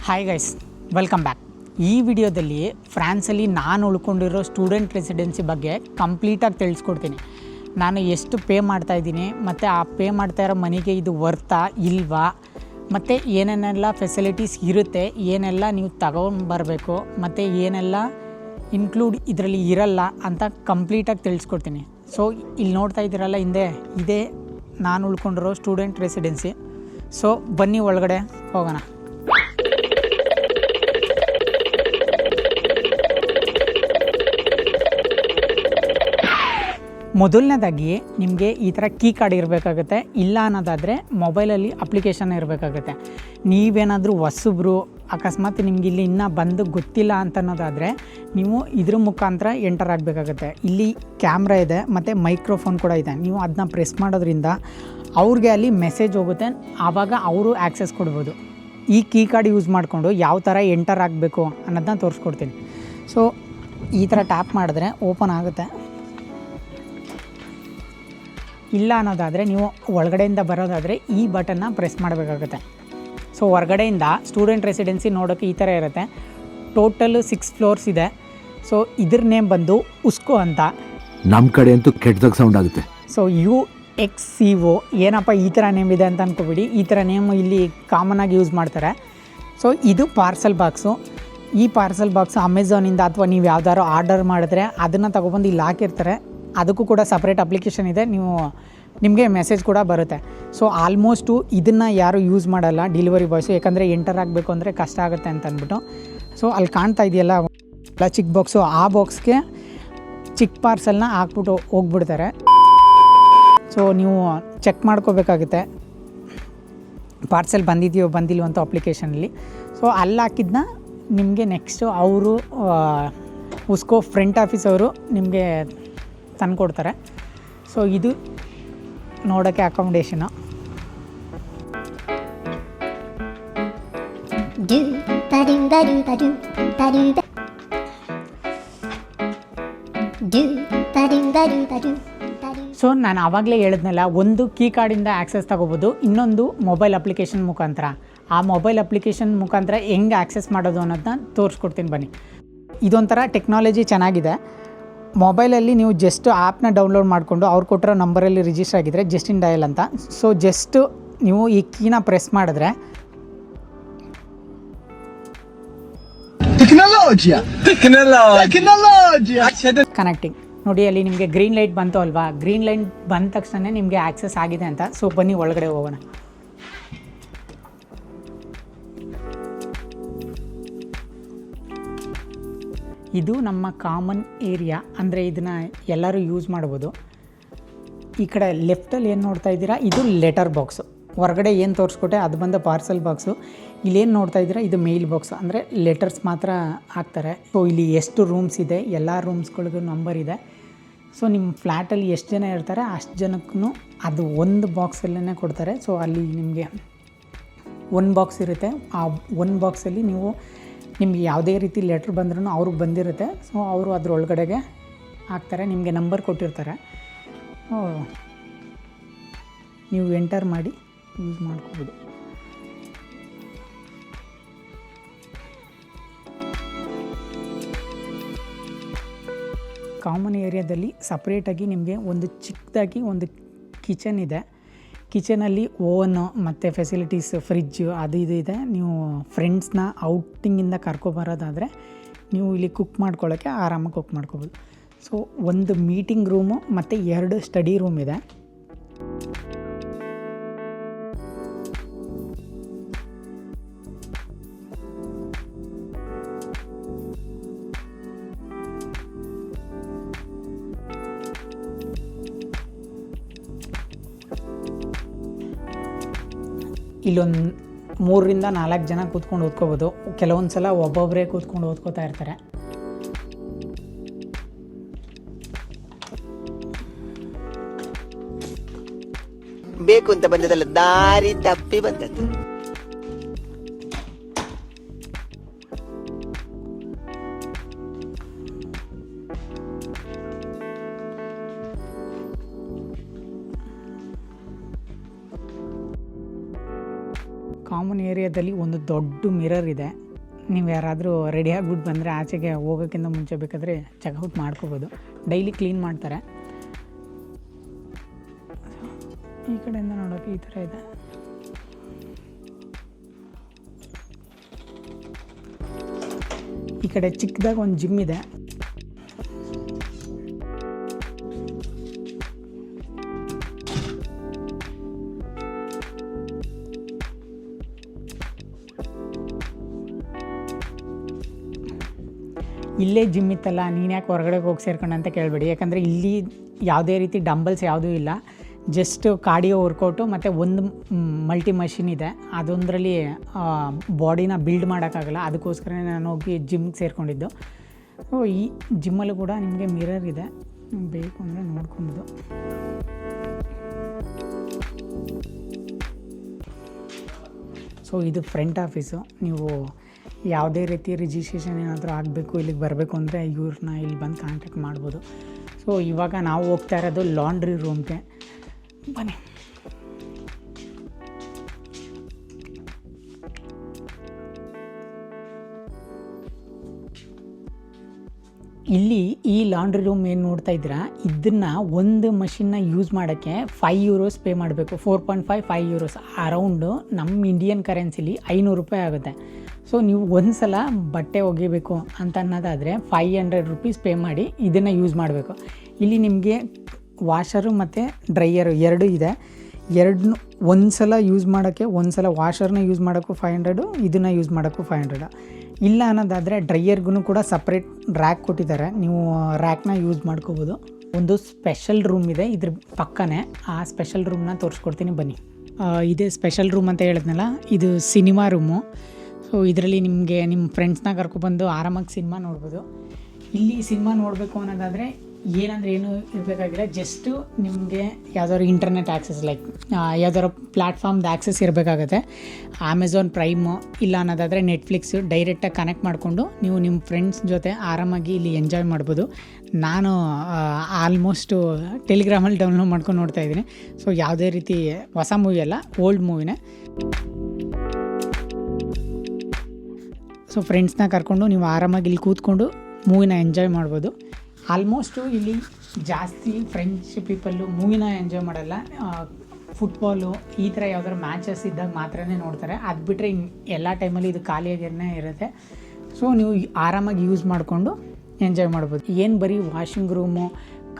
Hi guys, welcome back. ಈ ವಿಡಿಯೋದಲ್ಲಿ ಫ್ರಾನ್ಸಲ್ಲಿ ನಾನು ಉಳ್ಕೊಂಡಿರೋ ಸ್ಟೂಡೆಂಟ್ ರೆಸಿಡೆನ್ಸಿ ಬಗ್ಗೆ ಕಂಪ್ಲೀಟಾಗಿ ತಿಳಿಸ್ಕೊಡ್ತೀನಿ. ನಾನು ಎಷ್ಟು ಪೇ ಮಾಡ್ತಾಯಿದ್ದೀನಿ ಮತ್ತು ಆ ಪೇ ಮಾಡ್ತಾ ಇರೋ ಮನೆಗೆ ಇದು ವರ್ತಾ ಇಲ್ವಾ, ಮತ್ತು ಏನೇನೆಲ್ಲ ಫೆಸಿಲಿಟೀಸ್ ಇರುತ್ತೆ, ಏನೆಲ್ಲ ನೀವು ತಗೊಂಡು ಬರಬೇಕು ಮತ್ತು ಏನೆಲ್ಲ ಇನ್ಕ್ಲೂಡ್ ಇದರಲ್ಲಿ ಇರಲ್ಲ ಅಂತ ಕಂಪ್ಲೀಟಾಗಿ ತಿಳಿಸ್ಕೊಡ್ತೀನಿ. ಸೊ ಇಲ್ಲಿ ನೋಡ್ತಾ ಇದ್ದೀರಲ್ಲ ಹಿಂದೆ, ಇದೇ ನಾನು ಉಳ್ಕೊಂಡಿರೋ ಸ್ಟೂಡೆಂಟ್ ರೆಸಿಡೆನ್ಸಿ. ಸೊ ಬನ್ನಿ ಒಳಗಡೆ ಹೋಗೋಣ. ಮೊದಲನೇದಾಗಿ ನಿಮಗೆ ಈ ಥರ ಕೀ ಕಾರ್ಡ್ ಇರಬೇಕಾಗುತ್ತೆ. ಇಲ್ಲ ಅನ್ನೋದಾದರೆ ಮೊಬೈಲಲ್ಲಿ ಅಪ್ಲಿಕೇಶನ್ ಇರಬೇಕಾಗುತ್ತೆ. ನೀವೇನಾದರೂ ಹೊಸಬ್ರು, ಅಕಸ್ಮಾತ್ ನಿಮ್ಗೆ ಇಲ್ಲಿ ಇನ್ನೂ ಬಂದು ಗೊತ್ತಿಲ್ಲ ಅಂತ ಅನ್ನೋದಾದರೆ ನೀವು ಇದ್ರ ಮುಖಾಂತರ ಎಂಟರ್ ಆಗಬೇಕಾಗುತ್ತೆ. ಇಲ್ಲಿ ಕ್ಯಾಮ್ರಾ ಇದೆ ಮತ್ತು ಮೈಕ್ರೋಫೋನ್ ಕೂಡ ಇದೆ. ನೀವು ಅದನ್ನ ಪ್ರೆಸ್ ಮಾಡೋದ್ರಿಂದ ಅವ್ರಿಗೆ ಅಲ್ಲಿ ಮೆಸೇಜ್ ಹೋಗುತ್ತೆ, ಆವಾಗ ಅವರು ಆ್ಯಕ್ಸೆಸ್ ಕೊಡ್ಬೋದು. ಈ ಕೀ ಕಾರ್ಡ್ ಯೂಸ್ ಮಾಡಿಕೊಂಡು ಯಾವ ಥರ ಎಂಟರ್ ಆಗಬೇಕು ಅನ್ನೋದನ್ನ ತೋರಿಸ್ಕೊಡ್ತೀನಿ. ಸೊ ಈ ಥರ ಟ್ಯಾಪ್ ಮಾಡಿದ್ರೆ ಓಪನ್ ಆಗುತ್ತೆ. ಇಲ್ಲ ಅನ್ನೋದಾದರೆ ನೀವು ಒಳಗಡೆಯಿಂದ ಬರೋದಾದರೆ ಈ ಬಟನ್ನ ಪ್ರೆಸ್ ಮಾಡಬೇಕಾಗುತ್ತೆ. ಸೊ ಹೊರಗಡೆಯಿಂದ ಸ್ಟೂಡೆಂಟ್ ರೆಸಿಡೆನ್ಸಿ ನೋಡೋಕ್ಕೆ ಈ ಥರ ಇರುತ್ತೆ. ಟೋಟಲ್ 6 ಫ್ಲೋರ್ಸ್ ಇದೆ. ಸೊ ಇದ್ರ ನೇಮ್ ಬಂದು ಉಸ್ಕೋ ಅಂತ. ನಮ್ಮ ಕಡೆ ಅಂತೂ ಕೆಟ್ಟದಾಗ ಸೌಂಡ್ ಆಗುತ್ತೆ. ಸೊ UXCO ಏನಪ್ಪ ಈ ಥರ ನೇಮ್ ಇದೆ ಅಂತ ಅಂದ್ಕೊಬಿಡಿ. ಈ ಥರ ನೇಮ್ ಇಲ್ಲಿ ಕಾಮನಾಗಿ ಯೂಸ್ ಮಾಡ್ತಾರೆ. ಸೊ ಇದು ಪಾರ್ಸಲ್ ಬಾಕ್ಸು. ಈ ಪಾರ್ಸಲ್ ಬಾಕ್ಸು ಅಮೆಝಾನಿಂದ ಅಥವಾ ನೀವು ಯಾವ್ದಾದ್ರು ಆರ್ಡರ್ ಮಾಡಿದ್ರೆ ಅದನ್ನು ತೊಗೊಬಂದು ಇಲ್ಲಿ ಹಾಕಿರ್ತಾರೆ. ಅದಕ್ಕೂ ಕೂಡ ಸಪ್ರೇಟ್ ಅಪ್ಲಿಕೇಶನ್ ಇದೆ, ನಿಮಗೆ ಮೆಸೇಜ್ ಕೂಡ ಬರುತ್ತೆ. ಸೊ ಆಲ್ಮೋಸ್ಟು ಇದನ್ನು ಯಾರು ಯೂಸ್ ಮಾಡಲ್ಲ ಡೆಲಿವರಿ ಬಾಯ್ಸು, ಯಾಕಂದರೆ ಎಂಟರ್ ಆಗಬೇಕು ಅಂದರೆ ಕಷ್ಟ ಆಗುತ್ತೆ ಅಂತ ಅಂದ್ಬಿಟ್ಟು. ಸೊ ಅಲ್ಲಿ ಕಾಣ್ತಾ ಇದೆಯಲ್ಲ ಎಲ್ಲ ಚಿಕ್ಕ ಬಾಕ್ಸು, ಆ ಬಾಕ್ಸ್ಗೆ ಚಿಕ್ಕ ಪಾರ್ಸಲ್ನ ಹಾಕ್ಬಿಟ್ಟು ಹೋಗ್ಬಿಡ್ತಾರೆ. ಸೊ ನೀವು ಚೆಕ್ ಮಾಡ್ಕೋಬೇಕಾಗುತ್ತೆ ಪಾರ್ಸೆಲ್ ಬಂದಿದೆಯೋ ಬಂದಿಲ್ವೋ ಅಂತ ಅಪ್ಲಿಕೇಶನಲ್ಲಿ. ಸೊ ಅಲ್ಲಿ ಹಾಕಿದ್ದನ್ನ ನಿಮಗೆ ನೆಕ್ಸ್ಟು ಅವರು ಉಸ್ಕೋ ಫ್ರಂಟ್ ಆಫೀಸ್ ಅವರು ನಿಮಗೆ ತಂದುಕೊಡ್ತಾರೆ. ಸೊ ಇದು ನೋಡೋಕ್ಕೆ ಅಕಾಮಿಡೇಷನು. ಸೊ ನಾನು ಆವಾಗಲೇ ಹೇಳಿದ್ನಲ್ಲ, ಒಂದು ಕೀ ಕಾರ್ಡಿಂದ ಆ್ಯಕ್ಸೆಸ್ ತಗೋಬೋದು, ಇನ್ನೊಂದು ಮೊಬೈಲ್ ಅಪ್ಲಿಕೇಶನ್ ಮುಖಾಂತರ. ಆ ಮೊಬೈಲ್ ಅಪ್ಲಿಕೇಶನ್ ಮುಖಾಂತರ ಹೆಂಗೆ ಆ್ಯಕ್ಸೆಸ್ ಮಾಡೋದು ಅನ್ನೋದನ್ನ ತೋರಿಸ್ಕೊಡ್ತೀನಿ ಬನ್ನಿ. ಇದೊಂಥರ ಟೆಕ್ನಾಲಜಿ ಚೆನ್ನಾಗಿದೆ. ಮೊಬೈಲಲ್ಲಿ ನೀವು ಜಸ್ಟ್ ಆ್ಯಪ್ನ ಡೌನ್ಲೋಡ್ ಮಾಡಿಕೊಂಡು ಅವ್ರು ಕೊಟ್ಟಿರೋ ನಂಬರಲ್ಲಿ ರಿಜಿಸ್ಟರ್ ಆಗಿದ್ದರೆ ಜಸ್ಟ್ ಇನ್ ಡಯಲ್ ಅಂತ. ಸೊ ಜಸ್ಟ್ ನೀವು ಈ ಕೀನ ಪ್ರೆಸ್ ಮಾಡಿದ್ರೆ ಕನೆಕ್ಟಿಂಗ್ ನೋಡಿ, ಅಲ್ಲಿ ನಿಮಗೆ ಗ್ರೀನ್ ಲೈಟ್ ಬಂತು ಅಲ್ವಾ. ಗ್ರೀನ್ ಲೈಟ್ ಬಂದ ತಕ್ಷಣ ನಿಮಗೆ ಆ್ಯಕ್ಸೆಸ್ ಆಗಿದೆ ಅಂತ. ಸೊ ಬನ್ನಿ ಒಳಗಡೆ ಹೋಗೋಣ. ಇದು ನಮ್ಮ ಕಾಮನ್ ಏರಿಯಾ, ಅಂದರೆ ಇದನ್ನು ಎಲ್ಲರೂ ಯೂಸ್ ಮಾಡ್ಬೋದು. ಈ ಕಡೆ ಲೆಫ್ಟಲ್ಲಿ ಏನು ನೋಡ್ತಾ ಇದ್ದೀರಾ, ಇದು ಲೆಟರ್ ಬಾಕ್ಸು. ಹೊರಗಡೆ ಏನು ತೋರಿಸ್ಕೊಟ್ಟೆ ಅದು ಬಂದ ಪಾರ್ಸಲ್ ಬಾಕ್ಸು. ಇಲ್ಲೇನು ನೋಡ್ತಾ ಇದ್ದೀರಾ, ಇದು ಮೇಲ್ ಬಾಕ್ಸು, ಅಂದರೆ ಲೆಟರ್ಸ್ ಮಾತ್ರ ಹಾಕ್ತಾರೆ. ಸೊ ಇಲ್ಲಿ ಎಷ್ಟು ರೂಮ್ಸ್ ಇದೆ, ಎಲ್ಲ ರೂಮ್ಸ್ಗಳಿಗೂ ನಂಬರ್ ಇದೆ. ಸೊ ನಿಮ್ಮ ಫ್ಲ್ಯಾಟಲ್ಲಿ ಎಷ್ಟು ಜನ ಇರ್ತಾರೆ ಅಷ್ಟು ಜನಕ್ಕೂ ಅದು ಒಂದು ಬಾಕ್ಸಲ್ಲೇ ಕೊಡ್ತಾರೆ. ಸೊ ಅಲ್ಲಿ ನಿಮಗೆ ಒಂದು ಬಾಕ್ಸ್ ಇರುತ್ತೆ. ಆ ಒಂದು ಬಾಕ್ಸಲ್ಲಿ ನೀವು ನಿಮ್ಗೆ ಯಾವುದೇ ರೀತಿ ಲೆಟ್ರ್ ಬಂದ್ರೂ ಅವ್ರಿಗೆ ಬಂದಿರುತ್ತೆ. ಸೊ ಅವರು ಅದರೊಳಗಡೆಗೆ ಹಾಕ್ತಾರೆ, ನಿಮಗೆ ನಂಬರ್ ಕೊಟ್ಟಿರ್ತಾರೆ. ನೀವು ಎಂಟರ್ ಮಾಡಿ ಯೂಸ್ ಮಾಡ್ಕೋಬೋದು. ಕಾಮನ್ ಏರಿಯಾದಲ್ಲಿ ಸಪ್ರೇಟಾಗಿ ನಿಮಗೆ ಒಂದು ಚಿಕ್ಕದಾಗಿ ಒಂದು ಕಿಚನ್ ಇದೆ. ಕಿಚನಲ್ಲಿ ಓವನು ಮತ್ತು ಫೆಸಿಲಿಟೀಸ್, ಫ್ರಿಜ್ಜು ಅದು ಇದು ಇದೆ. ನೀವು ಫ್ರೆಂಡ್ಸ್ನ ಔಟಿಂಗಿಂದ ಕರ್ಕೊಬರೋದಾದರೆ ನೀವು ಇಲ್ಲಿ ಕುಕ್ ಮಾಡ್ಕೊಳ್ಳೋಕ್ಕೆ ಆರಾಮಾಗಿ ಕುಕ್ ಮಾಡ್ಕೋಬೋದು. ಸೊ ಒಂದು ಮೀಟಿಂಗ್ ರೂಮು ಮತ್ತು 2 ಸ್ಟಡಿ ರೂಮ್ ಇದೆ. ಇಲ್ಲೊಂದು 3ರಿಂದ 4 ಜನ ಕೂತ್ಕೊಂಡು ಓದ್ಕೋಬೋದು. ಕೆಲವೊಂದು ಸಲ ಒಬ್ಬೊಬ್ಬರೇ ಕೂತ್ಕೊಂಡು ಓದ್ಕೋತಾ ಇರ್ತಾರೆ. ಬೇಕು ಅಂತ ಬಂದದಲ್ಲ, ದಾರಿ ತಪ್ಪಿ ಬಂದದ್ದು. ಕಾಮನ್ ಏರಿಯಾದಲ್ಲಿ ಒಂದು ದೊಡ್ಡ ಮಿರರ್ ಇದೆ. ನೀವು ಯಾರಾದರೂ ರೆಡಿ ಆಗಿಬಿಟ್ಟು ಬಂದರೆ ಆಚೆಗೆ ಹೋಗೋಕ್ಕಿಂತ ಮುಂಚೆ ಬೇಕಾದರೆ ಚೆಕ್ಔಟ್ ಮಾಡ್ಕೋಬೋದು. ಡೈಲಿ ಕ್ಲೀನ್ ಮಾಡ್ತಾರೆ. ಈ ಕಡೆಯಿಂದ ನೋಡೋಕ್ಕೆ ಈ ಥರ ಇದೆ. ಈ ಕಡೆ ಚಿಕ್ಕದಾಗ ಒಂದು ಜಿಮ್ ಇದೆ. ಇಲ್ಲೇ ಜಿಮ್ ಇತ್ತಲ್ಲ, ನೀನು ಯಾಕೆ ಹೊರಗಡೆ ಹೋಗಿ ಸೇರ್ಕೊಂಡು ಅಂತ ಕೇಳಬೇಡಿ. ಯಾಕಂದರೆ ಇಲ್ಲಿ ಯಾವುದೇ ರೀತಿ ಡಂಬಲ್ಸ್ ಯಾವುದೂ ಇಲ್ಲ. ಜಸ್ಟ್ ಕಾರ್ಡಿಯೋ ವರ್ಕೌಟು ಮತ್ತು ಒಂದು ಮಲ್ಟಿ ಮಷಿನ್ ಇದೆ. ಅದೊಂದರಲ್ಲಿ ಬಾಡಿನ ಬಿಲ್ಡ್ ಮಾಡೋಕ್ಕಾಗಲ್ಲ. ಅದಕ್ಕೋಸ್ಕರ ನಾನು ಹೋಗಿ ಜಿಮ್ಗೆ ಸೇರಿಕೊಂಡಿದ್ದು. ಸೊ ಈ ಜಿಮ್ಮಲ್ಲೂ ಕೂಡ ನಿಮಗೆ ಮಿರರ್ ಇದೆ, ಬೇಕು ಅಂದರೆ ನೋಡ್ಕೊಬೋದು. ಸೊ ಇದು ಫ್ರಂಟ್ ಆಫೀಸು. ನೀವು ಯಾವುದೇ ರೀತಿ ರಿಜಿಸ್ಟ್ರೇಷನ್ ಏನಾದರೂ ಆಗಬೇಕು, ಇಲ್ಲಿಗೆ ಬರಬೇಕು ಅಂದರೆ ಇವ್ರನ್ನ ಇಲ್ಲಿ ಬಂದು ಕಾಂಟ್ಯಾಕ್ಟ್ ಮಾಡ್ಬೋದು. ಸೊ ಇವಾಗ ನಾವು ಹೋಗ್ತಾ ಇರೋದು ಲಾಂಡ್ರಿ ರೂಮ್ಗೆ. ಬನ್ನಿ. ಇಲ್ಲಿ ಈ ಲಾಂಡ್ರಿ ರೂಮ್ ಏನು ನೋಡ್ತಾ ಇದ್ದೀರಾ, ಇದನ್ನು ಒಂದು ಮಷಿನ್ನ ಯೂಸ್ ಮಾಡೋಕ್ಕೆ €5 ಪೇ ಮಾಡಬೇಕು. 4.5 €5 ಅರೌಂಡು ನಮ್ಮ ಇಂಡಿಯನ್ ಕರೆನ್ಸಿಲಿ ₹500 ಆಗುತ್ತೆ. ಸೊ ನೀವು ಒಂದು ಸಲ ಬಟ್ಟೆ ಒಗಿಬೇಕು ಅಂತ ಅನ್ನೋದಾದರೆ ₹500 ಪೇ ಮಾಡಿ ಇದನ್ನು ಯೂಸ್ ಮಾಡಬೇಕು. ಇಲ್ಲಿ ನಿಮಗೆ ವಾಷರು ಮತ್ತು ಡ್ರೈಯರು ಎರಡೂ ಇದೆ. ಎರಡನ್ನೂ ಒಂದು ಸಲ ಯೂಸ್ ಮಾಡೋಕ್ಕೆ, ಒಂದು ಸಲ ವಾಷರ್ನ ಯೂಸ್ ಮಾಡೋಕ್ಕೂ 500, ಇದನ್ನು ಯೂಸ್ ಮಾಡೋಕ್ಕೂ 500. ಇಲ್ಲ ಅನ್ನೋದಾದರೆ ಡ್ರೈಯರ್ಗೂ ಕೂಡ ಸಪ್ರೇಟ್ ರ್ಯಾಕ್ ಕೊಟ್ಟಿದ್ದಾರೆ. ನೀವು ರ್ಯಾಕ್ನ ಯೂಸ್ ಮಾಡ್ಕೋಬೋದು. ಒಂದು ಸ್ಪೆಷಲ್ ರೂಮ್ ಇದೆ ಇದ್ರ ಪಕ್ಕನೇ. ಆ ಸ್ಪೆಷಲ್ ರೂಮ್ನ ತೋರಿಸ್ಕೊಡ್ತೀನಿ ಬನ್ನಿ. ಇದೇ ಸ್ಪೆಷಲ್ ರೂಮ್ ಅಂತ ಹೇಳಿದ್ನಲ್ಲ, ಇದು ಸಿನಿಮಾ ರೂಮು. ಸೊ ಇದರಲ್ಲಿ ನಿಮಗೆ ನಿಮ್ಮ ಫ್ರೆಂಡ್ಸ್ನ ಕರ್ಕೊಬಂದು ಆರಾಮಾಗಿ ಸಿನಿಮಾ ನೋಡ್ಬೋದು. ಇಲ್ಲಿ ಸಿನಿಮಾ ನೋಡಬೇಕು ಅನ್ನೋದಾದರೆ ಏನಂದರೆ ಏನು ಇರಬೇಕಾಗಿಲ್ಲ. ಜಸ್ಟು ನಿಮಗೆ ಯಾವ್ದಾದ್ರು ಇಂಟರ್ನೆಟ್ ಆ್ಯಕ್ಸಸ್, ಲೈಕ್ ಯಾವ್ದಾದ್ರು ಪ್ಲ್ಯಾಟ್ಫಾರ್ಮ್ದು ಆ್ಯಕ್ಸಸ್ ಇರಬೇಕಾಗತ್ತೆ. ಅಮೆಝಾನ್ ಪ್ರೈಮು ಇಲ್ಲ ಅನ್ನೋದಾದರೆ ನೆಟ್ಫ್ಲಿಕ್ಸು ಡೈರೆಕ್ಟಾಗಿ ಕನೆಕ್ಟ್ ಮಾಡಿಕೊಂಡು ನೀವು ನಿಮ್ಮ ಫ್ರೆಂಡ್ಸ್ ಜೊತೆ ಆರಾಮಾಗಿ ಇಲ್ಲಿ ಎಂಜಾಯ್ ಮಾಡ್ಬೋದು. ನಾನು ಆಲ್ಮೋಸ್ಟು ಟೆಲಿಗ್ರಾಮಲ್ಲಿ ಡೌನ್ಲೋಡ್ ಮಾಡ್ಕೊಂಡು ನೋಡ್ತಾಯಿದ್ದೀನಿ. ಸೊ ಯಾವುದೇ ರೀತಿ ಹೊಸ ಮೂವಿ ಅಲ್ಲ, ಓಲ್ಡ್ ಮೂವಿನೇ. ಸೊ ಫ್ರೆಂಡ್ಸ್ನ ಕರ್ಕೊಂಡು ನೀವು ಆರಾಮಾಗಿ ಇಲ್ಲಿ ಕೂತ್ಕೊಂಡು ಮೂವಿನ ಎಂಜಾಯ್ ಮಾಡ್ಬೋದು. ಆಲ್ಮೋಸ್ಟು ಇಲ್ಲಿ ಜಾಸ್ತಿ ಫ್ರೆಂಚ್ ಪೀಪಲ್ಲು ಮೂವಿನ ಎಂಜಾಯ್ ಮಾಡಲ್ಲ. ಫುಟ್ಬಾಲು ಈ ಥರ ಯಾವ್ದಾದ್ರು ಮ್ಯಾಚಸ್ ಇದ್ದಾಗ ಮಾತ್ರ ನೋಡ್ತಾರೆ. ಅದು ಬಿಟ್ಟರೆ ಎಲ್ಲ ಟೈಮಲ್ಲಿ ಇದು ಖಾಲಿಯಾಗಿಯೇ ಇರುತ್ತೆ. ಸೊ ನೀವು ಆರಾಮಾಗಿ ಯೂಸ್ ಮಾಡಿಕೊಂಡು ಎಂಜಾಯ್ ಮಾಡ್ಬೋದು. ಏನು ಬರೀ ವಾಷಿಂಗ್ ರೂಮು,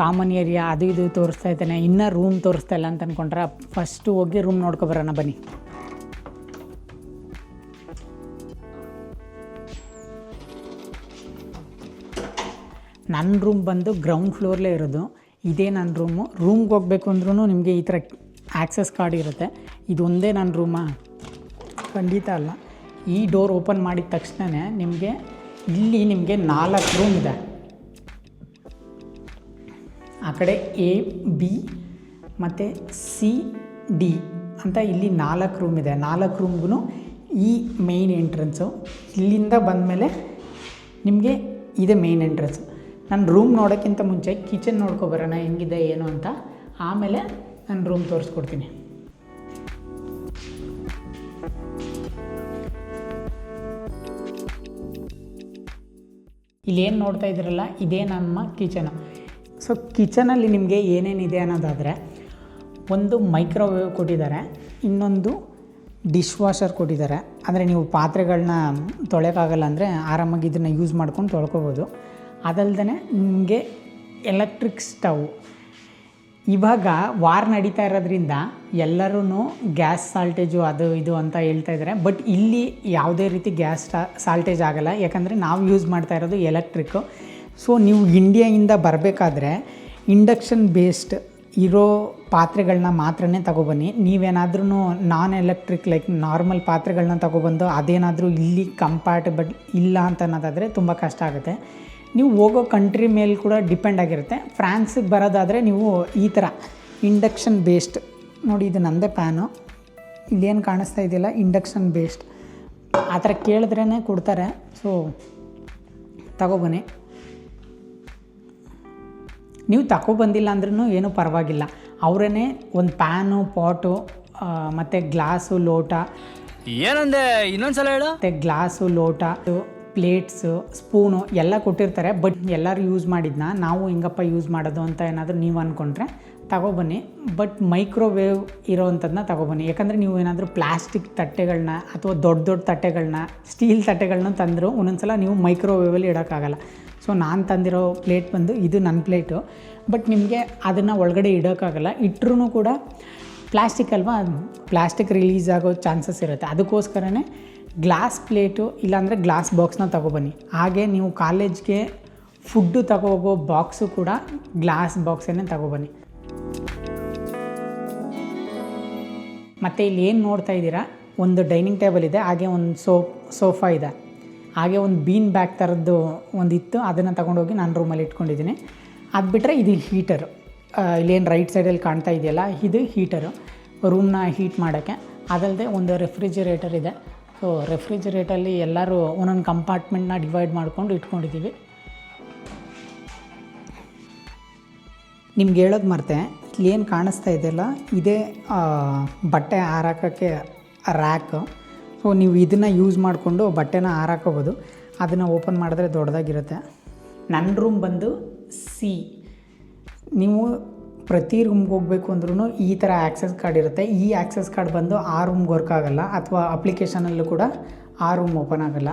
ಕಾಮನ್ ಏರಿಯಾ ಅದು ಇದು ತೋರಿಸ್ತಾ ಇದ್ದಾನೆ, ಇನ್ನೂ ರೂಮ್ ತೋರಿಸ್ತಾ ಇಲ್ಲ ಅಂತ ಅಂದ್ಕೊಂಡ್ರೆ ಫಸ್ಟು ಹೋಗಿ ರೂಮ್ ನೋಡ್ಕೊಬರೋಣ ಬನ್ನಿ. ನನ್ನ ರೂಮ್ ಬಂದು ಗ್ರೌಂಡ್ ಫ್ಲೋರ್ಲೇ ಇರೋದು. ಇದೇ ನನ್ನ ರೂಮು. ರೂಮ್ಗೆ ಹೋಗ್ಬೇಕು ಅಂದ್ರೂ ನಿಮಗೆ ಈ ಥರ ಆ್ಯಕ್ಸಸ್ ಕಾರ್ಡ್ ಇರುತ್ತೆ. ಇದೊಂದೇ ನನ್ನ ರೂಮಾ? ಖಂಡಿತ ಅಲ್ಲ. ಈ ಡೋರ್ ಓಪನ್ ಮಾಡಿದ ತಕ್ಷಣ ನಿಮಗೆ ಇಲ್ಲಿ ನಿಮಗೆ 4 ರೂಮ್ ಇದೆ. ಆ ಕಡೆ A, B ಮತ್ತು C, D ಅಂತ ಇಲ್ಲಿ 4 ರೂಮ್ ಇದೆ. 4 ರೂಮ್ಗೂ ಈ ಮೇಯ್ನ್ ಎಂಟ್ರೆನ್ಸು. ಇಲ್ಲಿಂದ ಬಂದಮೇಲೆ ನಿಮಗೆ ಇದೆ ಮೇಯ್ನ್ ಎಂಟ್ರೆನ್ಸು. ನಾನು ರೂಮ್ ನೋಡೋಕ್ಕಿಂತ ಮುಂಚೆ ಕಿಚನ್ ನೋಡ್ಕೊಬರೋಣ ಹೆಂಗಿದೆ ಏನು ಅಂತ, ಆಮೇಲೆ ನಾನು ರೂಮ್ ತೋರಿಸ್ಕೊಡ್ತೀನಿ. ಇಲ್ಲೇನು ನೋಡ್ತಾ ಇದ್ದೀರಲ್ಲ, ಇದೇ ನಮ್ಮ ಕಿಚನು. ಸೊ ಕಿಚನಲ್ಲಿ ನಿಮಗೆ ಏನೇನಿದೆ ಅನ್ನೋದಾದರೆ, ಒಂದು ಮೈಕ್ರೋವೇವ್ ಕೊಟ್ಟಿದ್ದಾರೆ, ಇನ್ನೊಂದು ಡಿಶ್ ವಾಷರ್ ಕೊಟ್ಟಿದ್ದಾರೆ. ಅಂದರೆ ನೀವು ಪಾತ್ರೆಗಳನ್ನ ತೊಳೆಯೋಕ್ಕಾಗಲ್ಲ ಅಂದರೆ ಆರಾಮಾಗಿ ಇದನ್ನು ಯೂಸ್ ಮಾಡ್ಕೊಂಡು ತೊಳ್ಕೊಬೋದು. ಅದಲ್ಲದೆ ನಿಮಗೆ ಎಲೆಕ್ಟ್ರಿಕ್ ಸ್ಟವ್. ಇವಾಗ ವಾರ್ ನಡೀತಾ ಇರೋದ್ರಿಂದ ಎಲ್ಲರೂ ಗ್ಯಾಸ್ ಸಾಲ್ಟೇಜು ಅದು ಇದು ಅಂತ ಹೇಳ್ತಾ ಇದ್ದಾರೆ. ಬಟ್ ಇಲ್ಲಿ ಯಾವುದೇ ರೀತಿ ಗ್ಯಾಸ್ ಸಾಲ್ಟೇಜ್ ಆಗೋಲ್ಲ, ಯಾಕಂದರೆ ನಾವು ಯೂಸ್ ಮಾಡ್ತಾ ಇರೋದು ಎಲೆಕ್ಟ್ರಿಕ್ಕು. ಸೊ ನೀವು ಇಂಡಿಯಾಯಿಂದ ಬರಬೇಕಾದ್ರೆ ಇಂಡಕ್ಷನ್ ಬೇಸ್ಡ್ ಇರೋ ಪಾತ್ರೆಗಳನ್ನ ಮಾತ್ರನೇ ತಗೊಬನ್ನಿ. ನೀವೇನಾದ್ರೂ ನಾನ್ ಎಲೆಕ್ಟ್ರಿಕ್ ಲೈಕ್ ನಾರ್ಮಲ್ ಪಾತ್ರೆಗಳನ್ನ ತಗೊಬಂದು ಅದೇನಾದರೂ ಇಲ್ಲಿ ಕಂಪ್ಯಾಟಬಲ್ ಇಲ್ಲ ಅಂತ ಅನ್ನೋದಾದರೆ ತುಂಬ ಕಷ್ಟ ಆಗುತ್ತೆ. ನೀವು ಹೋಗೋ ಕಂಟ್ರಿ ಮೇಲೆ ಕೂಡ ಡಿಪೆಂಡ್ ಆಗಿರುತ್ತೆ. ಫ್ರಾನ್ಸಿಗೆ ಬರೋದಾದರೆ ನೀವು ಈ ಥರ ಇಂಡಕ್ಷನ್ ಬೇಸ್ಡ್ ನೋಡಿ, ಇದು ನನ್ನದೇ ಪ್ಯಾನು, ಇಲ್ಲೇನು ಕಾಣಿಸ್ತಾ ಇದೆಯಲ್ಲ ಇಂಡಕ್ಷನ್ ಬೇಸ್ಡ್ ಆ ಥರ ಕೇಳಿದ್ರೇ ಕೊಡ್ತಾರೆ. ಸೊ ತಗೊಬನ್ನಿ. ನೀವು ತಗೊಬಂದಿಲ್ಲ ಅಂದ್ರೂ ಏನೂ ಪರವಾಗಿಲ್ಲ. ಅವರೇ ಒಂದು ಪ್ಯಾನು, ಪಾಟು ಮತ್ತು ಗ್ಲಾಸು, ಲೋಟ ಏನಂದೆ ಇನ್ನೊಂದ್ಸಲ ಹೇಳು. ಮತ್ತು ಗ್ಲಾಸು, ಲೋಟ, ಪ್ಲೇಟ್ಸು, ಸ್ಪೂನು ಎಲ್ಲ ಕೊಟ್ಟಿರ್ತಾರೆ. ಬಟ್ ಎಲ್ಲರೂ ಯೂಸ್ ಮಾಡಿದ್ನ ನಾವು ಹಿಂಗಪ್ಪ ಯೂಸ್ ಮಾಡೋದು ಅಂತ ಏನಾದರೂ ನೀವು ಅಂದ್ಕೊಂಡ್ರೆ ತಗೊಬನ್ನಿ. But microwave ಇರೋವಂಥದ್ದನ್ನ ತಗೊಬನ್ನಿ. ಯಾಕಂದರೆ ನೀವು ಏನಾದರೂ ಪ್ಲಾಸ್ಟಿಕ್ ತಟ್ಟೆಗಳನ್ನ ಅಥವಾ ದೊಡ್ಡ ದೊಡ್ಡ ತಟ್ಟೆಗಳನ್ನ, ಸ್ಟೀಲ್ ತಟ್ಟೆಗಳನ್ನ ತಂದರೂ ಒಂದೊಂದ್ಸಲ ನೀವು ಮೈಕ್ರೋವೇವಲ್ಲಿ ಇಡೋಕ್ಕಾಗಲ್ಲ. ಸೊ ನಾನು ತಂದಿರೋ ಪ್ಲೇಟ್ ಬಂದು ಇದು ನನ್ನ ಪ್ಲೇಟು. ಬಟ್ ನಿಮಗೆ ಅದನ್ನು ಒಳಗಡೆ ಇಡೋಕ್ಕಾಗಲ್ಲ. ಇಟ್ಟರೂ ಕೂಡ ಪ್ಲಾಸ್ಟಿಕ್ ಅಲ್ವಾ, ಪ್ಲಾಸ್ಟಿಕ್ ರಿಲೀಸ್ ಆಗೋ ಚಾನ್ಸಸ್ ಇರುತ್ತೆ. ಅದಕ್ಕೋಸ್ಕರನೇ ಗ್ಲಾಸ್ ಪ್ಲೇಟು ಇಲ್ಲಾಂದರೆ ಗ್ಲಾಸ್ ಬಾಕ್ಸ್ನ ತಗೊಬನ್ನಿ. ಹಾಗೆ ನೀವು ಕಾಲೇಜ್ಗೆ ಫುಡ್ಡು ತಗೋಗೋ ಬಾಕ್ಸು ಕೂಡ ಗ್ಲಾಸ್ ಬಾಕ್ಸನ್ನೇ ತಗೊಬನ್ನಿ. ಮತ್ತು ಇಲ್ಲಿ ಏನು ನೋಡ್ತಾ ಇದ್ದೀರಾ, ಒಂದು ಡೈನಿಂಗ್ ಟೇಬಲ್ ಇದೆ, ಹಾಗೆ ಒಂದು ಸೋಫಾ ಇದೆ, ಹಾಗೆ ಒಂದು ಬೀನ್ ಬ್ಯಾಗ್ ಥರದ್ದು ಒಂದಿತ್ತು, ಅದನ್ನು ತೊಗೊಂಡೋಗಿ ನಾನು ರೂಮಲ್ಲಿ ಇಟ್ಕೊಂಡಿದ್ದೀನಿ. ಅದು ಬಿಟ್ಟರೆ ಇದು ಹೀಟರು. ಇಲ್ಲೇನು ರೈಟ್ ಸೈಡಲ್ಲಿ ಕಾಣ್ತಾ ಇದೆಯಲ್ಲ, ಇದು ಹೀಟರು, ರೂಮ್ನ ಹೀಟ್ ಮಾಡೋಕ್ಕೆ. ಅದಲ್ಲದೆ ಒಂದು ರೆಫ್ರಿಜಿರೇಟರ್ ಇದೆ. ಸೊ ರೆಫ್ರಿಜಿರೇಟರಲ್ಲಿ ಎಲ್ಲರೂ ಒಂದೊಂದು ಕಂಪಾರ್ಟ್ಮೆಂಟ್ನ ಡಿವೈಡ್ ಮಾಡ್ಕೊಂಡು ಇಟ್ಕೊಂಡಿದ್ದೀವಿ. ನಿಮ್ಗೆ ಹೇಳೋದು ಮರ್ತೆ, ಇಲ್ಲಿ ಏನು ಕಾಣಿಸ್ತಾ ಇದೆಯಲ್ಲ, ಇದೇ ಬಟ್ಟೆ ಹಾರಾಕೋಕ್ಕೆ ರ್ಯಾಕು. ಸೊ ನೀವು ಇದನ್ನು ಯೂಸ್ ಮಾಡಿಕೊಂಡು ಬಟ್ಟೆನ ಹಾರಾಕೋಬೋದು. ಅದನ್ನು ಓಪನ್ ಮಾಡಿದ್ರೆ ದೊಡ್ಡದಾಗಿರುತ್ತೆ. ನನ್ನ ರೂಮ್ ಬಂದು ಸಿ. ನೀವು ಪ್ರತಿ ರೂಮ್ಗೆ ಹೋಗಬೇಕು ಅಂದ್ರೂ ಈ ಥರ ಆ್ಯಕ್ಸೆಸ್ ಕಾರ್ಡ್ ಇರುತ್ತೆ. ಈ ಆ್ಯಕ್ಸೆಸ್ ಕಾರ್ಡ್ ಬಂದು ಆ ರೂಮ್ಗೆ ವರ್ಕ್ ಆಗೋಲ್ಲ, ಅಥವಾ ಅಪ್ಲಿಕೇಶನಲ್ಲೂ ಕೂಡ ಆ ರೂಮ್ ಓಪನ್ ಆಗೋಲ್ಲ.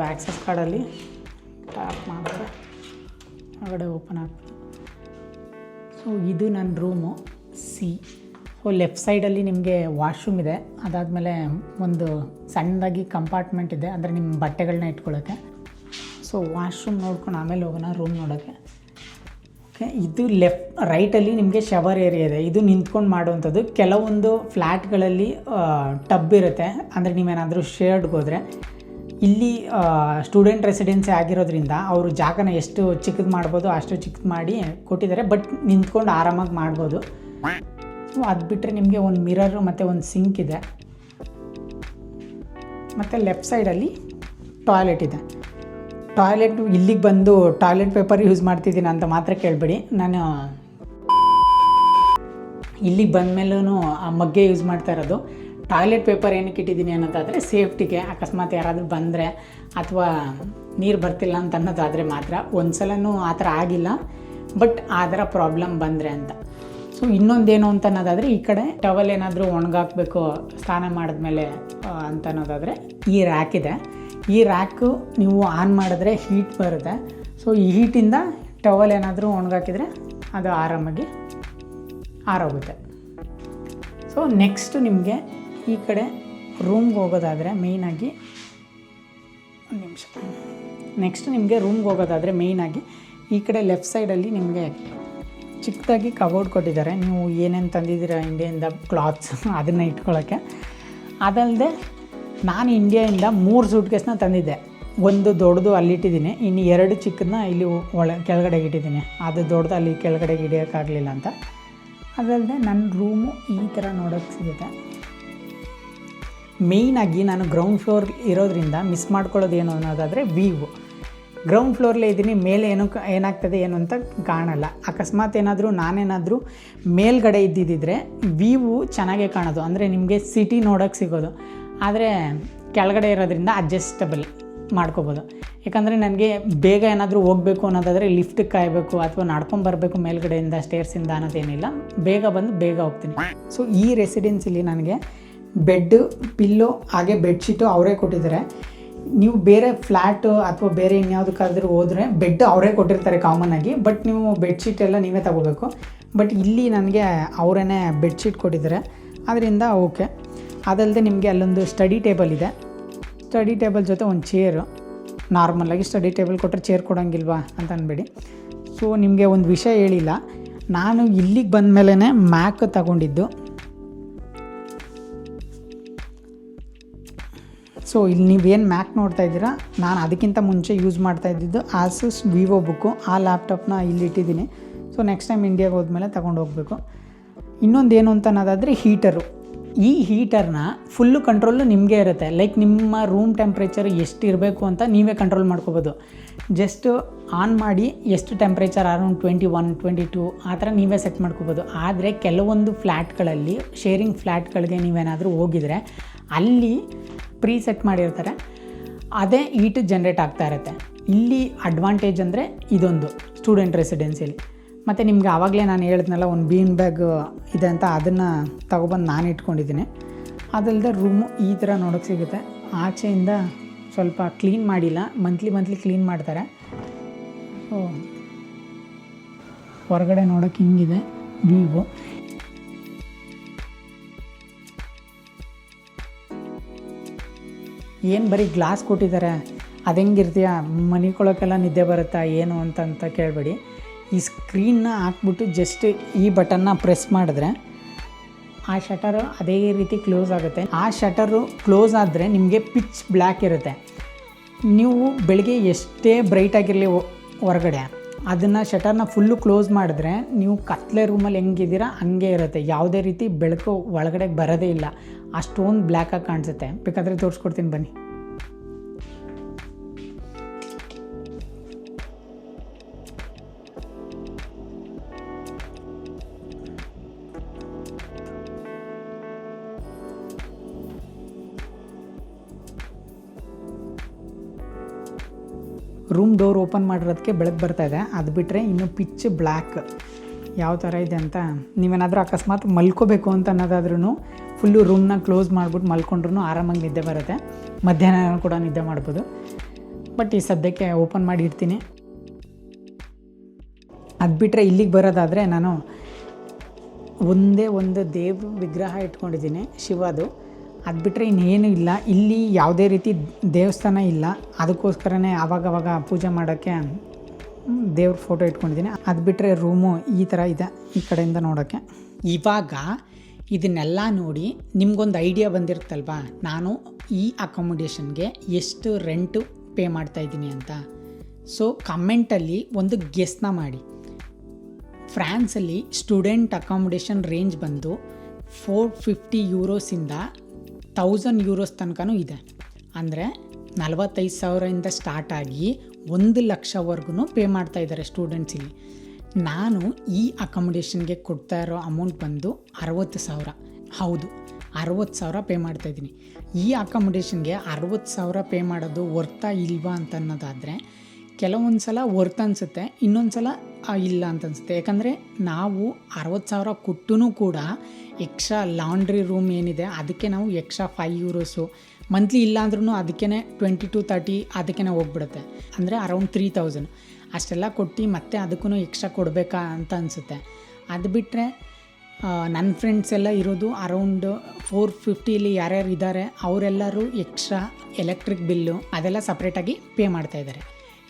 ಆ್ಯಕ್ಸೆಸ್ ಕಾರ್ಡಲ್ಲಿ ಟ್ಯಾಪ್ ಮಾಡಿದ್ರೆ ಹೊರಗಡೆ ಓಪನ್ ಆಗ್ತದೆ. ಸೊ ಇದು ನನ್ನ ರೂಮು ಸಿ. ಸೊ ಲೆಫ್ಟ್ ಸೈಡಲ್ಲಿ ನಿಮಗೆ ವಾಶ್ರೂಮ್ ಇದೆ, ಅದಾದಮೇಲೆ ಒಂದು ಸಣ್ಣದಾಗಿ ಕಂಪಾರ್ಟ್ಮೆಂಟ್ ಇದೆ, ಅಂದರೆ ನಿಮ್ಮ ಬಟ್ಟೆಗಳನ್ನ ಇಟ್ಕೊಳ್ಳೋಕ್ಕೆ. ಸೊ ವಾಶ್ರೂಮ್ ನೋಡ್ಕೊಂಡು ಆಮೇಲೆ ಹೋಗೋಣ ರೂಮ್ ನೋಡೋಕ್ಕೆ. ಓಕೆ, ಇದು ರೈಟಲ್ಲಿ ನಿಮಗೆ ಶವರ್ ಏರಿಯಾ ಇದೆ. ಇದು ನಿಂತ್ಕೊಂಡು ಮಾಡುವಂಥದ್ದು. ಕೆಲವೊಂದು ಫ್ಲ್ಯಾಟ್ಗಳಲ್ಲಿ ಟಬ್ ಇರುತ್ತೆ, ಅಂದರೆ ನೀವೇನಾದರೂ ಶೇರ್ಡ್ಗೆ ಹೋದರೆ. ಇಲ್ಲಿ ಸ್ಟೂಡೆಂಟ್ ರೆಸಿಡೆನ್ಸಿ ಆಗಿರೋದ್ರಿಂದ ಅವರು ಜಾಗನ ಎಷ್ಟು ಚಿಕ್ಕದು ಮಾಡ್ಬೋದು ಅಷ್ಟು ಚಿಕ್ಕದು ಮಾಡಿ ಕೊಟ್ಟಿದ್ದಾರೆ. ಬಟ್ ನಿಂತ್ಕೊಂಡು ಆರಾಮಾಗಿ ಮಾಡ್ಬೋದು. ಸೊ ಅದು ಬಿಟ್ಟರೆ ನಿಮಗೆ ಒಂದು ಮಿರರು ಮತ್ತು ಒಂದು ಸಿಂಕ್ ಇದೆ. ಮತ್ತು ಲೆಫ್ಟ್ ಸೈಡಲ್ಲಿ ಟಾಯ್ಲೆಟ್ ಇದೆ. ಟಾಯ್ಲೆಟ್ ಇಲ್ಲಿಗೆ ಬಂದು ಟಾಯ್ಲೆಟ್ ಪೇಪರ್ ಯೂಸ್ ಮಾಡ್ತಿದ್ದೀನಿ ಅಂತ ಮಾತ್ರ ಕೇಳಬೇಡಿ. ನಾನು ಇಲ್ಲಿಗೆ ಬಂದಮೇಲೂ ಆ ಮಗ್ಗೆ ಯೂಸ್ ಮಾಡ್ತಾ ಇರೋದು. ಟಾಯ್ಲೆಟ್ ಪೇಪರ್ ಏನಕ್ಕೆ ಇಟ್ಟಿದ್ದೀನಿ ಅನ್ನೋದಾದರೆ ಸೇಫ್ಟಿಗೆ. ಅಕಸ್ಮಾತ್ ಯಾರಾದರೂ ಬಂದರೆ ಅಥವಾ ನೀರು ಬರ್ತಿಲ್ಲ ಅಂತ ಅನ್ನೋದಾದರೆ ಮಾತ್ರ. ಒಂದು ಸಲನೂ ಆ ಥರ ಆಗಿಲ್ಲ, ಬಟ್ ಆ ಥರ ಪ್ರಾಬ್ಲಮ್ ಬಂದರೆ ಅಂತ. ಸೊ ಇನ್ನೊಂದೇನು ಅಂತ ಅನ್ನೋದಾದರೆ, ಈ ಕಡೆ ಟವಲ್ ಏನಾದರೂ ಒಣಗಾಕಬೇಕು ಸ್ನಾನ ಮಾಡಿದ್ಮೇಲೆ ಅಂತ ಅನ್ನೋದಾದರೆ ಈ ರ್ಯಾಕ್ ಇದೆ. ಈ ರ್ಯಾಕು ನೀವು ಆನ್ ಮಾಡಿದ್ರೆ ಹೀಟ್ ಬರುತ್ತೆ. ಸೊ ಈ ಹೀಟಿಂದ ಟವಲ್ ಏನಾದರೂ ಒಣಗಾಕಿದರೆ ಅದು ಆರಾಮಾಗಿ ಆರೋಗುತ್ತೆ. ಸೊ ನೆಕ್ಸ್ಟು ನಿಮಗೆ ಈ ಕಡೆ ರೂಮ್ಗೆ ಹೋಗೋದಾದರೆ ಮೇಯ್ನಾಗಿ ಒಂದು ನಿಮಿಷ ನೆಕ್ಸ್ಟ್ ನಿಮಗೆ ರೂಮ್ಗೆ ಹೋಗೋದಾದರೆ ಮೇಯ್ನಾಗಿ ಈ ಕಡೆ ಲೆಫ್ಟ್ ಸೈಡಲ್ಲಿ ನಿಮಗೆ ಚಿಕ್ಕದಾಗಿ ಕಬೋರ್ಡ್ ಕೊಟ್ಟಿದ್ದಾರೆ. ನೀವು ಏನೇನು ತಂದಿದ್ದೀರ ಇಂಡಿಯಾದಿಂದ ಕ್ಲಾತ್ಸ್ ಅದನ್ನು ಇಟ್ಕೊಳ್ಳೋಕ್ಕೆ. ಅದಲ್ಲದೆ ನಾನು ಇಂಡಿಯಾದಿಂದ 3 ಸೂಟ್ ಕೇಸ್ನ ತಂದಿದ್ದೆ. ಒಂದು ದೊಡ್ಡದು ಅಲ್ಲಿಟ್ಟಿದ್ದೀನಿ, ಇನ್ನು 2 ಚಿಕ್ಕದನ್ನ ಇಲ್ಲಿ ಕೆಳಗಡೆಗೆ ಇಟ್ಟಿದ್ದೀನಿ. ಅದು ದೊಡ್ಡದು ಅಲ್ಲಿ ಕೆಳಗಡೆಗೆ ಹಿಡಿಯೋಕ್ಕಾಗಲಿಲ್ಲ ಅಂತ. ಅದಲ್ಲದೆ ನನ್ನ ರೂಮು ಈ ಥರ ನೋಡೋಕ್ಕೆ ಸಿಗುತ್ತೆ. ಮೇಯ್ನಾಗಿ ನಾನು ಗ್ರೌಂಡ್ ಫ್ಲೋರ್ ಇರೋದ್ರಿಂದ ಮಿಸ್ ಮಾಡ್ಕೊಳ್ಳೋದು ಏನು ಅನ್ನೋದಾದರೆ ವ್ಯೂ. ಗ್ರೌಂಡ್ ಫ್ಲೋರ್ಲೇ ಇದ್ದೀನಿ, ಮೇಲೆ ಏನಾಗ್ತದೆ ಏನು ಅಂತ ಕಾಣಲ್ಲ. ಅಕಸ್ಮಾತ್ ನಾನೇನಾದರೂ ಮೇಲ್ಗಡೆ ಇದ್ದಿದ್ದರೆ ವ್ಯೂ ಚೆನ್ನಾಗೇ ಕಾಣೋದು, ಅಂದರೆ ನಿಮಗೆ ಸಿಟಿ ನೋಡೋಕ್ಕೆ ಸಿಗೋದು. ಆದರೆ ಕೆಳಗಡೆ ಇರೋದ್ರಿಂದ ಅಡ್ಜಸ್ಟಬಲ್ ಮಾಡ್ಕೋಬೋದು. ಯಾಕಂದರೆ ನನಗೆ ಬೇಗ ಏನಾದರೂ ಹೋಗಬೇಕು ಅನ್ನೋದಾದರೆ ಲಿಫ್ಟಿಗೆ ಕಾಯಬೇಕು ಅಥವಾ ನಡ್ಕೊಂಬರ್ಬೇಕು ಮೇಲ್ಗಡೆಯಿಂದ ಸ್ಟೇರ್ಸಿಂದ ಅನ್ನೋದೇನಿಲ್ಲ. ಬೇಗ ಬಂದು ಬೇಗ ಹೋಗ್ತೀನಿ. ಸೊ ಈ ರೆಸಿಡೆನ್ಸಿಲಿ ನನಗೆ ಬೆಡ್ಡು, ಪಿಲ್ಲೋ ಹಾಗೆ ಬೆಡ್ಶೀಟು ಅವರೇ ಕೊಟ್ಟಿದ್ದಾರೆ. ನೀವು ಬೇರೆ ಫ್ಲ್ಯಾಟು ಅಥವಾ ಬೇರೆ ಇನ್ಯಾವುದಕ್ಕಾದರೂ ಹೋದರೆ ಬೆಡ್ ಅವರೇ ಕೊಟ್ಟಿರ್ತಾರೆ ಕಾಮನ್ನಾಗಿ, ಬಟ್ ನೀವು ಬೆಡ್ಶೀಟ್ ಎಲ್ಲ ನೀವೇ ತಗೋಬೇಕು. ಬಟ್ ಇಲ್ಲಿ ನನಗೆ ಅವರೇ ಬೆಡ್ಶೀಟ್ ಕೊಟ್ಟಿದ್ದಾರೆ, ಅದರಿಂದ ಓಕೆ. ಅದಲ್ಲದೆ ನಿಮಗೆ ಅಲ್ಲೊಂದು ಸ್ಟಡಿ ಟೇಬಲ್ ಇದೆ. ಸ್ಟಡಿ ಟೇಬಲ್ ಜೊತೆ ಒಂದು ಚೇರು. ನಾರ್ಮಲಾಗಿ ಸ್ಟಡಿ ಟೇಬಲ್ ಕೊಟ್ಟರೆ ಚೇರ್ ಕೊಡೋಂಗಿಲ್ವಾ ಅಂತ ಅನ್ಬೇಡಿ. ಸೊ ನಿಮಗೆ ಒಂದು ವಿಷಯ ಹೇಳಿಲ್ಲ, ನಾನು ಇಲ್ಲಿಗೆ ಬಂದ ಮೇಲೇ ಮ್ಯಾಕ್ ತಗೊಂಡಿದ್ದು. ಸೊ ಇಲ್ಲಿ ನೀವೇನು ಮ್ಯಾಕ್ ನೋಡ್ತಾ ಇದ್ದೀರಾ, ನಾನು ಅದಕ್ಕಿಂತ ಮುಂಚೆ ಯೂಸ್ ಮಾಡ್ತಾ ಇದ್ದಿದ್ದು ಆಸಸ್ ವಿವೋ ಬುಕ್ಕು. ಆ ಲ್ಯಾಪ್ಟಾಪ್ನ ಇಲ್ಲಿಟ್ಟಿದ್ದೀನಿ. ಸೊ ನೆಕ್ಸ್ಟ್ ಟೈಮ್ ಇಂಡಿಯಾಗೆ ಹೋದ್ಮೇಲೆ ತೊಗೊಂಡು ಹೋಗಬೇಕು. ಇನ್ನೊಂದು ಏನು ಅಂತ ಅನ್ನೋದಾದರೆ ಹೀಟರು. ಈ ಹೀಟರ್ನ ಫುಲ್ಲು ಕಂಟ್ರೋಲು ನಿಮಗೆ ಇರುತ್ತೆ. ಲೈಕ್ ನಿಮ್ಮ ರೂಮ್ ಟೆಂಪ್ರೇಚರ್ ಎಷ್ಟು ಇರಬೇಕು ಅಂತ ನೀವೇ ಕಂಟ್ರೋಲ್ ಮಾಡ್ಕೋಬೋದು. ಜಸ್ಟ್ ಆನ್ ಮಾಡಿ ಎಷ್ಟು ಟೆಂಪ್ರೇಚರ್ ಅರೌಂಡ್ 21, 22 ಆ ಥರ ನೀವೇ ಸೆಟ್ ಮಾಡ್ಕೋಬೋದು. ಆದರೆ ಕೆಲವೊಂದು ಫ್ಲ್ಯಾಟ್ಗಳಲ್ಲಿ ಶೇರಿಂಗ್ ಫ್ಲ್ಯಾಟ್ಗಳಿಗೆ ನೀವೇನಾದರೂ ಹೋಗಿದರೆ ಅಲ್ಲಿ ಪ್ರೀ ಸೆಟ್ ಮಾಡಿರ್ತಾರೆ, ಅದೇ ಹೀಟ್ ಜನ್ರೇಟ್ ಆಗ್ತಾ ಇರುತ್ತೆ. ಇಲ್ಲಿ ಅಡ್ವಾಂಟೇಜ್ ಅಂದರೆ ಇದೊಂದು ಸ್ಟೂಡೆಂಟ್ ರೆಸಿಡೆನ್ಸಿಯಲ್ಲಿ. ಮತ್ತು ನಿಮ್ಗೆ ಆವಾಗಲೇ ನಾನು ಹೇಳಿದ್ನಲ್ಲ ಒಂದು ಬೀನ್ ಬ್ಯಾಗ್ ಇದೆ ಅಂತ, ಅದನ್ನು ತಗೊಬಂದು ನಾನು ಇಟ್ಕೊಂಡಿದ್ದೀನಿ. ಅದಲ್ಲದೆ ರೂಮು ಈ ಥರ ನೋಡೋಕ್ಕೆ ಸಿಗುತ್ತೆ. ಆಚೆಯಿಂದ ಸ್ವಲ್ಪ ಕ್ಲೀನ್ ಮಾಡಿಲ್ಲ, ಮಂತ್ಲಿ ಕ್ಲೀನ್ ಮಾಡ್ತಾರೆ. ಹೊರಗಡೆ ನೋಡೋಕ್ಕೆ ಹಿಂಗಿದೆ ವ್ಯೂ. ಏನು ಬರೀ ಗ್ಲಾಸ್ ಕೊಟ್ಟಿದ್ದಾರೆ, ಅದು ಹೆಂಗಿರ್ತೀಯ ಮನಿಕೊಳ್ಳೋಕ್ಕೆಲ್ಲ ನಿದ್ದೆ ಬರುತ್ತಾ ಏನು ಅಂತ ಕೇಳಬೇಡಿ. ಈ ಸ್ಕ್ರೀನ್ನ ಹಾಕ್ಬಿಟ್ಟು ಜಸ್ಟ್ ಈ ಬಟನ್ನ ಪ್ರೆಸ್ ಮಾಡಿದ್ರೆ ಆ ಶಟರು ಅದೇ ರೀತಿ ಕ್ಲೋಸ್ ಆಗುತ್ತೆ. ಆ ಶಟರು ಕ್ಲೋಸ್ ಆದರೆ ನಿಮಗೆ ಪಿಚ್ ಬ್ಲ್ಯಾಕ್ ಇರುತ್ತೆ. ನೀವು ಬೆಳಗ್ಗೆ ಎಷ್ಟೇ ಬ್ರೈಟಾಗಿರಲಿ ಹೊರಗಡೆ, ಅದನ್ನು ಶಟರ್ನ ಫುಲ್ಲು ಕ್ಲೋಸ್ ಮಾಡಿದ್ರೆ ನೀವು ಕತ್ಲೆ ರೂಮಲ್ಲಿ ಹೆಂಗಿದ್ದೀರಾ ಹಂಗೆ ಇರುತ್ತೆ. ಯಾವುದೇ ರೀತಿ ಬೆಳಕು ಒಳಗಡೆ ಬರೋದೇ ಇಲ್ಲ, ಅಷ್ಟೊಂದು ಬ್ಲ್ಯಾಕಾಗಿ ಕಾಣಿಸುತ್ತೆ. ಬೇಕಾದರೆ ತೋರಿಸ್ಕೊಡ್ತೀನಿ ಬನ್ನಿ. ರೂಮ್ ಡೋರ್ ಓಪನ್ ಮಾಡಿರೋದಕ್ಕೆ ಬೆಳಕು ಬರ್ತಾಯಿದೆ. ಅದು ಬಿಟ್ಟರೆ ಇನ್ನು ಪಿಚ್ ಬ್ಲ್ಯಾಕ್ ಯಾವ ಥರ ಇದೆ ಅಂತ ನೀವೇನಾದರೂ ಅಕಸ್ಮಾತ್ ಮಲ್ಕೋಬೇಕು ಅಂತ ಅನ್ನೋದಾದ್ರೂ ಫುಲ್ಲು ರೂಮ್ನ ಕ್ಲೋಸ್ ಮಾಡಿಬಿಟ್ಟು ಮಲ್ಕೊಂಡ್ರೂ ಆರಾಮಾಗಿ ನಿದ್ದೆ ಬರುತ್ತೆ. ಮಧ್ಯಾಹ್ನ ಕೂಡ ನಿದ್ದೆ ಮಾಡ್ಬೋದು. ಬಟ್ ಈ ಸದ್ಯಕ್ಕೆ ಓಪನ್ ಮಾಡಿ ಇಡ್ತೀನಿ. ಅದು ಬಿಟ್ಟರೆ ಇಲ್ಲಿಗೆ ಬರೋದಾದರೆ ನಾನು ಒಂದೇ ಒಂದು ದೇವ್ರ ವಿಗ್ರಹ ಇಟ್ಕೊಂಡಿದ್ದೀನಿ, ಶಿವದು. ಅದು ಬಿಟ್ಟರೆ ಇನ್ನೇನು ಇಲ್ಲ. ಇಲ್ಲಿ ಯಾವುದೇ ರೀತಿ ದೇವಸ್ಥಾನ ಇಲ್ಲ, ಅದಕ್ಕೋಸ್ಕರನೇ ಆವಾಗವಾಗ ಪೂಜೆ ಮಾಡೋಕ್ಕೆ ದೇವ್ರ ಫೋಟೋ ಇಟ್ಕೊಂಡಿದ್ದೀನಿ. ಅದು ಬಿಟ್ಟರೆ ರೂಮು ಈ ಥರ ಇದೆ ಈ ಕಡೆಯಿಂದ ನೋಡೋಕ್ಕೆ. ಇವಾಗ ಇದನ್ನೆಲ್ಲ ನೋಡಿ ನಿಮಗೊಂದು ಐಡಿಯಾ ಬಂದಿರುತ್ತಲ್ವಾ, ನಾನು ಈ ಅಕಾಮಿಡೇಷನ್ಗೆ ಎಷ್ಟು ರೆಂಟು ಪೇ ಮಾಡ್ತಾಯಿದ್ದೀನಿ ಅಂತ. ಸೊ ಕಮೆಂಟಲ್ಲಿ ಒಂದು ಗೆಸ್ನ ಮಾಡಿ. ಫ್ರಾನ್ಸಲ್ಲಿ ಸ್ಟೂಡೆಂಟ್ ಅಕಾಮಿಡೇಷನ್ ರೇಂಜ್ ಬಂದು 450 ಯೂರೋಸಿಂದ 1000 ಯೂರೋಸ್ ತನಕನೂ ಇದೆ. ಅಂದರೆ 45,000 ಸ್ಟಾರ್ಟ್ ಆಗಿ 1,00,000ವರೆಗೂ ಪೇ ಮಾಡ್ತಾಯಿದ್ದಾರೆ ಸ್ಟೂಡೆಂಟ್ಸ್ ಇಲ್ಲಿ. ನಾನು ಈ ಅಕಾಮಿಡೇಷನ್ಗೆ ಕೊಡ್ತಾ ಇರೋ ಅಮೌಂಟ್ ಬಂದು 60,000. ಹೌದು, 60,000 ಪೇ ಮಾಡ್ತಾಯಿದ್ದೀನಿ. ಈ ಅಕಾಮಿಡೇಷನ್ಗೆ 60,000 ಪೇ ಮಾಡೋದು ವರ್ತಾ ಇಲ್ವಾ ಅಂತ ಅನ್ನೋದಾದರೆ ಕೆಲವೊಂದು ಸಲ ವರ್ತ್ ಅನಿಸುತ್ತೆ, ಇನ್ನೊಂದು ಸಲ ಇಲ್ಲ ಅಂತ ಅನಿಸುತ್ತೆ. ಯಾಕಂದರೆ ನಾವು 60,000 ಕೊಟ್ಟೂ ಕೂಡ ಎಕ್ಸ್ಟ್ರಾ ಲಾಂಡ್ರಿ ರೂಮ್ ಏನಿದೆ ಅದಕ್ಕೆ ನಾವು ಎಕ್ಸ್ಟ್ರಾ 5 ಯೂರೋಸು ಮಂತ್ಲಿ ಇಲ್ಲ ಅಂದ್ರೂ ಅದಕ್ಕೇ 20 to 30 ಅದಕ್ಕೇ ಹೋಗ್ಬಿಡುತ್ತೆ. ಅಂದರೆ ಅರೌಂಡ್ 3,000 ಅಷ್ಟೆಲ್ಲ ಕೊಟ್ಟು ಮತ್ತೆ ಅದಕ್ಕೂ ಎಕ್ಸ್ಟ್ರಾ ಕೊಡಬೇಕಾ ಅಂತ ಅನಿಸುತ್ತೆ. ಅದು ಬಿಟ್ಟರೆ ನನ್ನ ಫ್ರೆಂಡ್ಸ್ ಎಲ್ಲ ಇರೋದು ಅರೌಂಡ್ 450 ಯಾರ್ಯಾರು ಇದ್ದಾರೆ ಅವರೆಲ್ಲರೂ ಎಕ್ಸ್ಟ್ರಾ ಎಲೆಕ್ಟ್ರಿಕ್ ಬಿಲ್ಲು ಅದೆಲ್ಲ ಸಪ್ರೇಟಾಗಿ ಪೇ ಮಾಡ್ತಾಯಿದ್ದಾರೆ.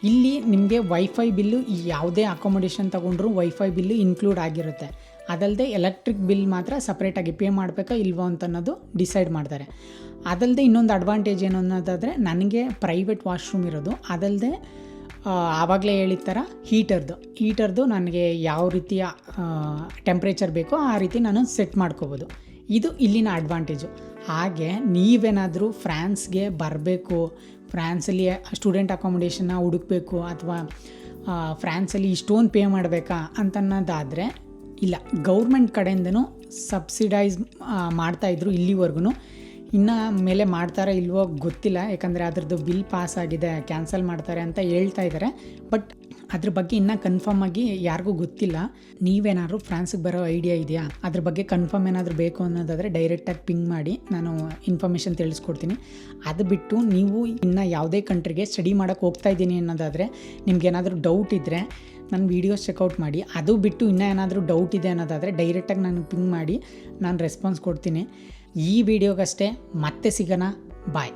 ಇಲ್ಲಿ ನಿಮಗೆ ವೈಫೈ ಬಿಲ್ಲು ಯಾವುದೇ ಅಕಾಮಿಡೇಷನ್ ತೊಗೊಂಡ್ರೂ ವೈಫೈ ಬಿಲ್ಲು ಇನ್ಕ್ಲೂಡ್ ಆಗಿರುತ್ತೆ. ಅದಲ್ಲದೆ ಎಲೆಕ್ಟ್ರಿಕ್ ಬಿಲ್ ಮಾತ್ರ ಸಪ್ರೇಟಾಗಿ ಪೇ ಮಾಡಬೇಕಾ ಇಲ್ವೋ ಅಂತ ಅನ್ನೋದು ಡಿಸೈಡ್ ಮಾಡ್ತಾರೆ. ಅದಲ್ಲದೆ ಇನ್ನೊಂದು ಅಡ್ವಾಂಟೇಜ್ ಏನು ಅನ್ನೋದಾದರೆ ನನಗೆ ಪ್ರೈವೇಟ್ ವಾಶ್ರೂಮ್ ಇರೋದು, ಅದಲ್ಲದೆ ಆವಾಗಲೇ ಹೇಳಿದ ಥರ ಹೀಟರ್ದು ನನಗೆ ಯಾವ ರೀತಿಯ ಟೆಂಪ್ರೇಚರ್ ಬೇಕೋ ಆ ರೀತಿ ನಾನು ಸೆಟ್ ಮಾಡ್ಕೋಬೋದು. ಇದು ಇಲ್ಲಿನ ಅಡ್ವಾಂಟೇಜು. ಹಾಗೆ ನೀವೇನಾದರೂ ಫ್ರಾನ್ಸ್ಗೆ ಬರಬೇಕು, ಫ್ರಾನ್ಸಲ್ಲಿ ಸ್ಟೂಡೆಂಟ್ ಅಕಾಮಿಡೇಷನ್ನ ಹುಡುಕಬೇಕು ಅಥವಾ ಫ್ರಾನ್ಸಲ್ಲಿ ಇಷ್ಟೊಂದು ಪೇ ಮಾಡಬೇಕಾ ಅಂತನ್ನೋದಾದರೆ ಇಲ್ಲ, ಗೌರ್ಮೆಂಟ್ ಕಡೆಯಿಂದನೂ ಸಬ್ಸಿಡೈಸ್ ಮಾಡ್ತಾಯಿದ್ರು ಇಲ್ಲಿವರೆಗೂ. ಇನ್ನು ಮೇಲೆ ಮಾಡ್ತಾರೋ ಇಲ್ವೋ ಗೊತ್ತಿಲ್ಲ, ಯಾಕಂದರೆ ಅದ್ರದ್ದು ಬಿಲ್ ಪಾಸ್ ಆಗಿದೆ, ಕ್ಯಾನ್ಸಲ್ ಮಾಡ್ತಾರೆ ಅಂತ ಹೇಳ್ತಾ ಇದ್ದಾರೆ. ಬಟ್ ಅದ್ರ ಬಗ್ಗೆ ಇನ್ನೂ ಕನ್ಫರ್ಮ್ ಆಗಿ ಯಾರಿಗೂ ಗೊತ್ತಿಲ್ಲ. ನೀವೇನಾದ್ರು ಫ್ರಾನ್ಸಿಗೆ ಬರೋ ಐಡಿಯಾ ಇದೆಯಾ, ಅದ್ರ ಬಗ್ಗೆ ಕನ್ಫರ್ಮ್ ಏನಾದರೂ ಬೇಕು ಅನ್ನೋದಾದರೆ ಡೈರೆಕ್ಟಾಗಿ ಪಿಂಗ್ ಮಾಡಿ, ನಾನು ಇನ್ಫಾರ್ಮೇಷನ್ ತಿಳಿಸ್ಕೊಡ್ತೀನಿ. ಅದು ಬಿಟ್ಟು ನೀವು ಇನ್ನು ಯಾವುದೇ ಕಂಟ್ರಿಗೆ ಸ್ಟಡಿ ಮಾಡೋಕ್ಕೆ ಹೋಗ್ತಾ ಇದ್ದೀನಿ ಅನ್ನೋದಾದರೆ ನಿಮ್ಗೇನಾದರೂ ಡೌಟ್ ಇದ್ದರೆ ನನ್ನ ವೀಡಿಯೋಸ್ ಚೆಕ್ಔಟ್ ಮಾಡಿ. ಅದು ಬಿಟ್ಟು ಇನ್ನೂ ಏನಾದರೂ ಡೌಟ್ ಇದೆ ಅನ್ನೋದಾದರೆ ಡೈರೆಕ್ಟಾಗಿ ನಾನು ಪಿಂಗ್ ಮಾಡಿ ನಾನು ರೆಸ್ಪಾನ್ಸ್ ಕೊಡ್ತೀನಿ. ಈ ವಿಡಿಯೋಗಷ್ಟೇ, ಮತ್ತೆ ಸಿಗೋಣ, ಬಾಯ್.